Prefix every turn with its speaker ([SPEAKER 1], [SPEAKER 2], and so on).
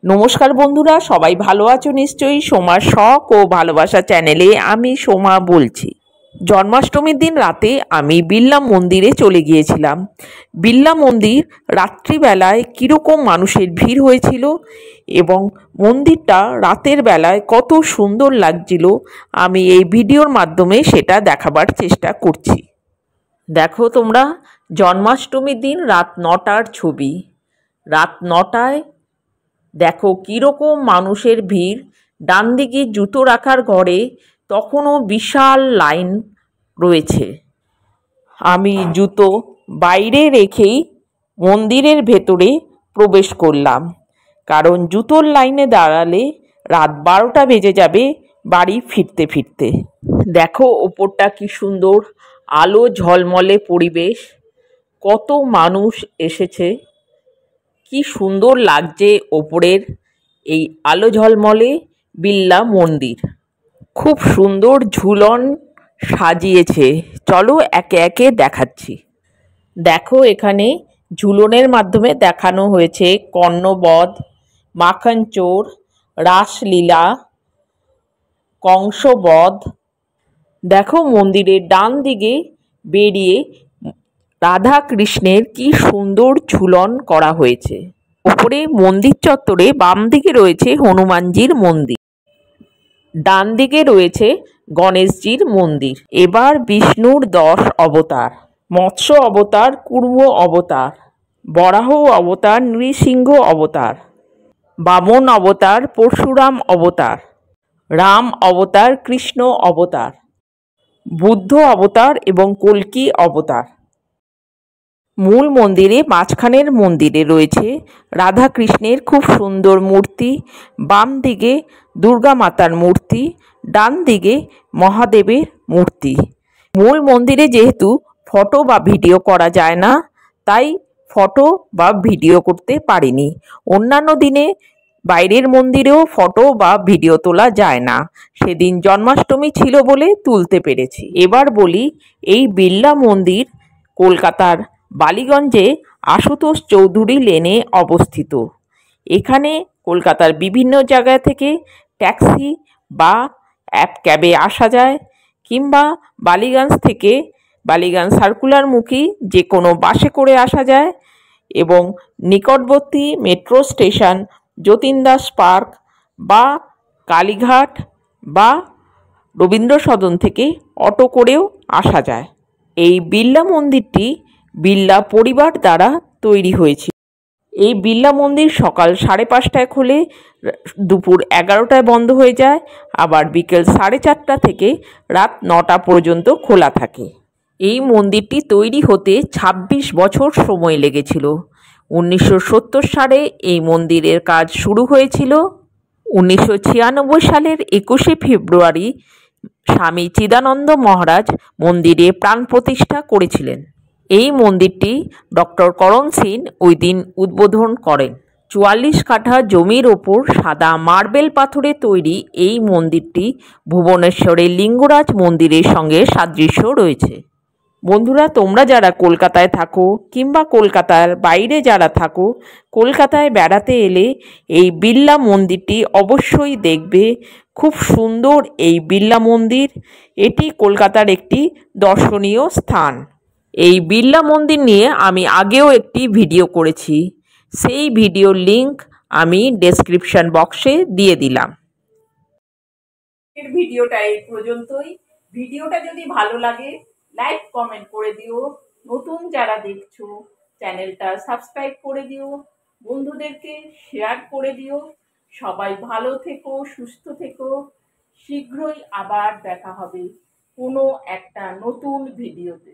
[SPEAKER 1] নমস্কার বন্ধুরা, সবাই ভালো আছো নিশ্চয়ই। সোমার শখ ও ভালোবাসা চ্যানেলে আমি সোমা বলছি। জন্মাষ্টমীর দিন রাতে আমি বিড়লা মন্দিরে চলে গিয়েছিলাম। বিড়লা মন্দির রাত্রিবেলায় কীরকম মানুষের ভিড় হয়েছিল এবং মন্দিরটা রাতের বেলায় কত সুন্দর লাগছিল, আমি এই ভিডিওর মাধ্যমে সেটা দেখাবার চেষ্টা করছি। দেখো তোমরা, জন্মাষ্টমীর দিন রাত 9টার ছবি। রাত 9টায় দেখো কীরকম মানুষের ভিড়। ডান দিকে জুতো রাখার ঘরে তখনও বিশাল লাইন রয়েছে। আমি জুতো বাইরে রেখেই মন্দিরের ভেতরে প্রবেশ করলাম, কারণ জুতোর লাইনে দাঁড়ালে রাত 12টা বেজে যাবে বাড়ি ফিরতে ফিরতে। দেখো ওপরটা কি সুন্দর, আলো ঝলমলে পরিবেশ, কত মানুষ এসেছে, কি সুন্দর লাগছে ওপরের এই আলো ঝলমলে বিড়লা মন্দির। খুব সুন্দর ঝুলন সাজিয়েছে, চলো একে একে দেখাচ্ছি। দেখো এখানে ঝুলনের মাধ্যমে দেখানো হয়েছে কর্ণবধ, মাখন চোর, রাসলীলা, কংসবধ। দেখো মন্দিরের ডান দিকে বেরিয়ে রাধা কৃষ্ণের কি সুন্দর ঝুলন করা হয়েছে। উপরে মন্দির চত্বরে বাম দিকে রয়েছে হনুমানজির মন্দির, ডান দিকে রয়েছে গণেশজির মন্দির। এবার বিষ্ণুর 10 অবতার: মৎস্য অবতার, কুর্ম অবতার, বরাহ অবতার, নৃসিংহ অবতার, বামন অবতার, পরশুরাম অবতার, রাম অবতার, কৃষ্ণ অবতার, বুদ্ধ অবতার এবং কল্কি অবতার। মূল মন্দিরে মাঝখানের মন্দিরে রয়েছে রাধা কৃষ্ণের খুব সুন্দর মূর্তি, বাম দিকে দুর্গা মাতার মূর্তি, ডান দিকে মহাদেবের মূর্তি। মূল মন্দিরে যেহেতু ফটো বা ভিডিও করা যায় না, তাই ফটো বা ভিডিও করতে পারিনি। অন্যান্য দিনে বাইরের মন্দিরেও ফটো বা ভিডিও তোলা যায় না, সেদিন জন্মাষ্টমী ছিল বলে তুলতে পেরেছি। এবার বলি, এই বিড়লা মন্দির কলকাতার বালিগঞ্জে আশুতোষ চৌধুরী লেনে অবস্থিত। এখানে কলকাতার বিভিন্ন জায়গা থেকে ট্যাক্সি বা ক্যাবে আসা যায়, কিংবা বালিগঞ্জ থেকে বালিগঞ্জ সার্কুলারমুখী যে কোনো বাসে করে আসা যায়, এবং নিকটবর্তী metro station Jatin Das park বা কালীঘাট বা রবীন্দ্র সদন থেকে অটো করেও আসা যায়। এই বিড়লা মন্দিরটি বিড়লা পরিবার দ্বারা তৈরি হয়েছিল। এই বিড়লা মন্দির সকাল 5:30টায় খোলে, দুপুর 11টায় বন্ধ হয়ে যায়, আবার বিকেল 4:30টা থেকে রাত 9টা পর্যন্ত খোলা থাকে। এই মন্দিরটি তৈরি হতে 26 বছর সময় লেগেছিল। 1970 সালে এই মন্দিরের কাজ শুরু হয়েছিল। 1996 সালের 21শে ফেব্রুয়ারি স্বামী চিদানন্দ মহারাজ মন্দিরে প্রাণ প্রতিষ্ঠা করেছিলেন। এই মন্দিরটি ডক্টর করণ সিং ওই দিন উদ্বোধন করেন। 44 কাঠা জমির ওপর সাদা মার্বেল পাথরে তৈরি এই মন্দিরটি ভুবনেশ্বরের লিঙ্গরাজ মন্দিরের সঙ্গে সাদৃশ্য রয়েছে। বন্ধুরা, তোমরা যারা কলকাতায় থাকো কিংবা কলকাতার বাইরে যারা থাকো, কলকাতায় বেড়াতে এলে এই বিড়লা মন্দিরটি অবশ্যই দেখবে। খুব সুন্দর এই বিড়লা মন্দির, এটি কলকাতার একটি দর্শনীয় স্থান। এই বিড়লা মন্দির নিয়ে আমি আগেও একটি ভিডিও করেছি, সেই ভিডিওর লিংক আমি ডেসক্রিপশন বক্সে দিয়ে দিলাম। ভিডিওটা এই পর্যন্তই। ভিডিওটা যদি ভালো লাগে লাইক কমেন্ট করে দিও, নতুন যারা দেখছো চ্যানেলটা সাবস্ক্রাইব করে দিও, বন্ধুদেরকে শেয়ার করে দিও। সবাই ভালো থেকো, সুস্থ থেকো। শীঘ্রই আবার দেখা হবে কোনো একটা নতুন ভিডিওতে।